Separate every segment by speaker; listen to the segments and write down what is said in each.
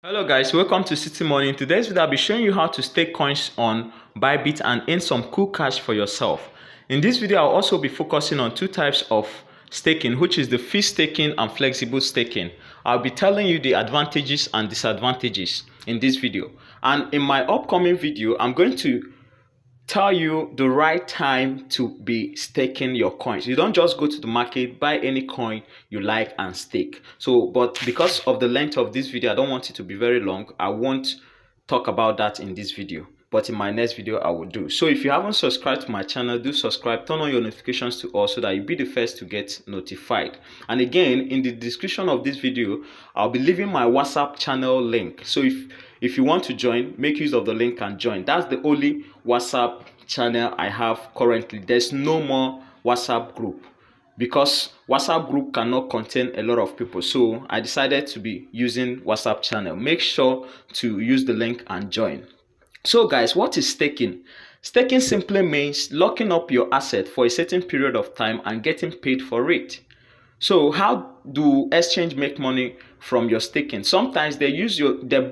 Speaker 1: Hello guys, welcome to City Money. In today's video, I'll be showing you how to stake coins on Bybit and earn some cool cash for yourself. In this video, I'll also be focusing on two types of staking, which is the fee staking and flexible staking. I'll be telling you the advantages and disadvantages in this video. And in my upcoming video, I'm going to tell you the right time to be staking your coins. You don't just go to the market, buy any coin you like and stake. But because of the length of this video, I don't want it to be very long. I won't talk about that in this video, but in my next video I will do. So if you haven't subscribed to my channel, do subscribe, turn on your notifications to all so that you'll be the first to get notified. And again, in the description of this video, I'll be leaving my WhatsApp channel link. So if you want to join, make use of the link and join. That's the only WhatsApp channel I have currently. There's no more WhatsApp group because WhatsApp group cannot contain a lot of people. So I decided to be using WhatsApp channel. Make sure to use the link and join. So guys, what is staking? Staking simply means locking up your asset for a certain period of time and getting paid for it. So how do exchange make money from your staking? Sometimes they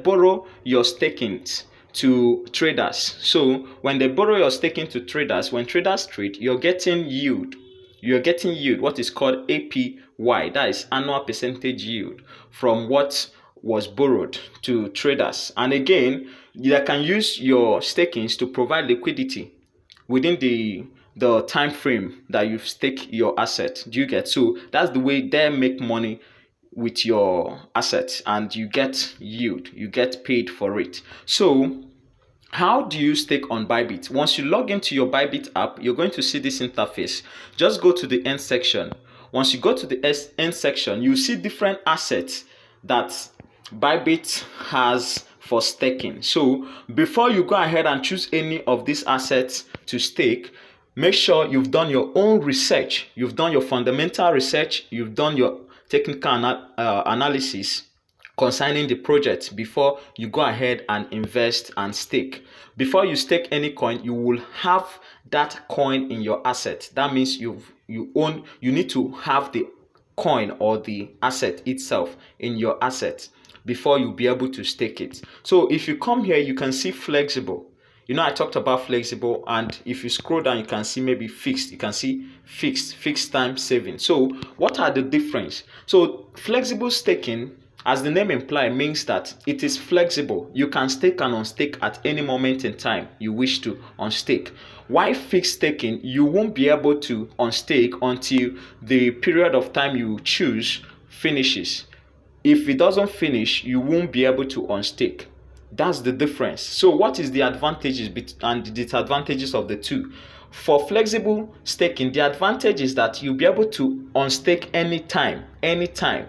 Speaker 1: borrow your stakings to traders. So when they borrow your staking to traders, when traders trade, you're getting yield. You're getting yield, what is called APY, that is annual percentage yield from what was borrowed to traders. And again, they can use your stakings to provide liquidity within the time frame that you've staked your asset. Do you get? So that's the way they make money with your assets, and you get yield, you get paid for it. So how do you stake on Bybit? Once you log into your Bybit app, you're going to see this interface. Just go to the end section. Once you go to the end section, you see different assets that Bybit has for staking. So before you go ahead and choose any of these assets to stake, make sure you've done your own research. You've done your fundamental research. You've done your technical analysis concerning the project before you go ahead and invest and stake. Before you stake any coin, you will have that coin in your asset. That means you need to have the coin or the asset itself in your asset before you be able to stake it. So if you come here, you can see flexible. You know, I talked about flexible, and if you scroll down, you can see maybe fixed. You can see fixed time saving. So what are the difference? So flexible staking, as the name implies, means that it is flexible. You can stake and unstake at any moment in time you wish to unstake. While fixed staking, you won't be able to unstake until the period of time you choose finishes. If it doesn't finish, you won't be able to unstake. That's the difference. So what is the advantages and the disadvantages of the two? For flexible staking, the advantage is that you'll be able to unstake anytime.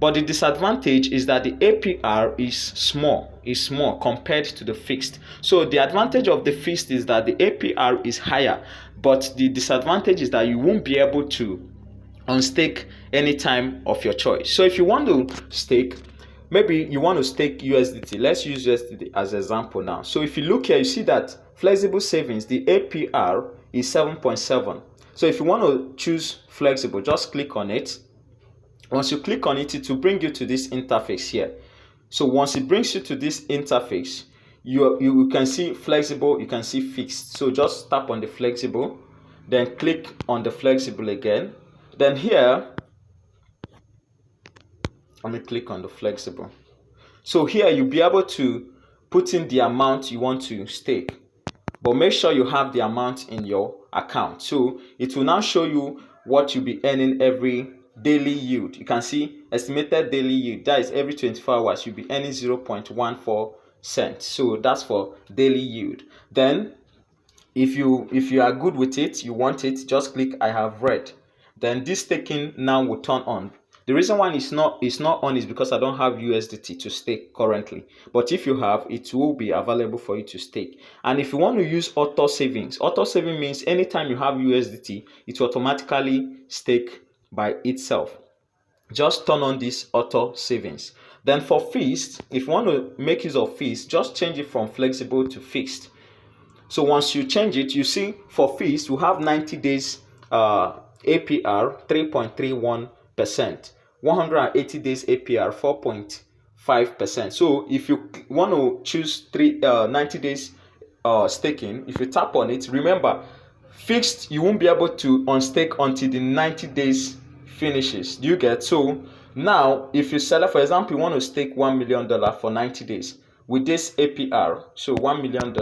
Speaker 1: But the disadvantage is that the APR is small compared to the fixed. So the advantage of the fixed is that the APR is higher, but the disadvantage is that you won't be able to unstake any time of your choice. So if you want to stake, maybe you want to stake USDT. Let's use USDT as an example now. So if you look here, you see that flexible savings, the APR is 7.7. So if you want to choose flexible, just click on it. Once you click on it, it will bring you to this interface here. So once it brings you to this interface, you can see flexible, you can see fixed. So just tap on the flexible, then click on the flexible again. Then here, let me click on the flexible. So here you'll be able to put in the amount you want to stake, but make sure you have the amount in your account. So it will now show you what you'll be earning every daily yield. You can see estimated daily yield, that is every 24 hours you'll be earning 0.14 cents. So that's for daily yield. Then if you are good with it, you want it, just click I have read. Then this staking now will turn on. The reason why it's not on is because I don't have USDT to stake currently. But if you have, it will be available for you to stake. And if you want to use auto savings means anytime you have USDT, it will automatically stake by itself. Just turn on this auto savings. Then for fixed, if you want to make use of fixed, just change it from flexible to fixed. So once you change it, you see for fixed, you have 90 days APR 3.31%, 180 days APR 4.5%, 5%. So if you want to choose 90 days staking, if you tap on it, remember, fixed, you won't be able to unstake until the 90 days finishes. Do you get? So now if you select, for example, you want to stake $1 million for 90 days with this APR, so $1 million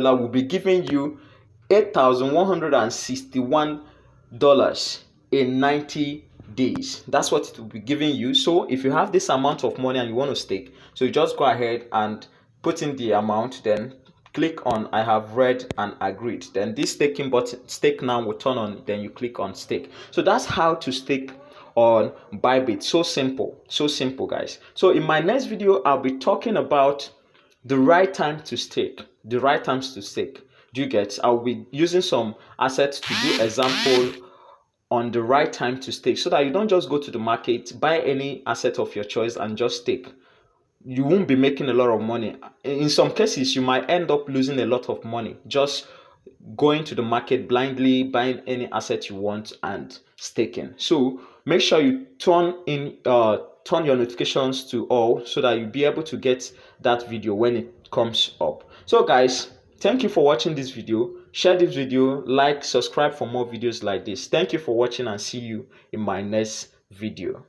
Speaker 1: will be giving you $8,161 in 90 days. That's what it will be giving you. So if you have this amount of money and you want to stake, so you just go ahead and put in the amount, then click on I have read and agreed. Then this staking button, stake now, will turn on. Then you click on stake. So that's how to stake on Bybit. So simple guys. So in my next video, I'll be talking about the right time to stake. The right times to stake. Do you get? I'll be using some assets to do example on the right time to stake, so that you don't just go to the market, buy any asset of your choice and just stake. You won't be making a lot of money. In some cases, you might end up losing a lot of money just going to the market blindly, buying any asset you want and staking. So make sure you turn your notifications to all, so that you'll be able to get that video when it comes up. So guys, thank you for watching this video. Share this video, like, subscribe for more videos like this. Thank you for watching, and see you in my next video.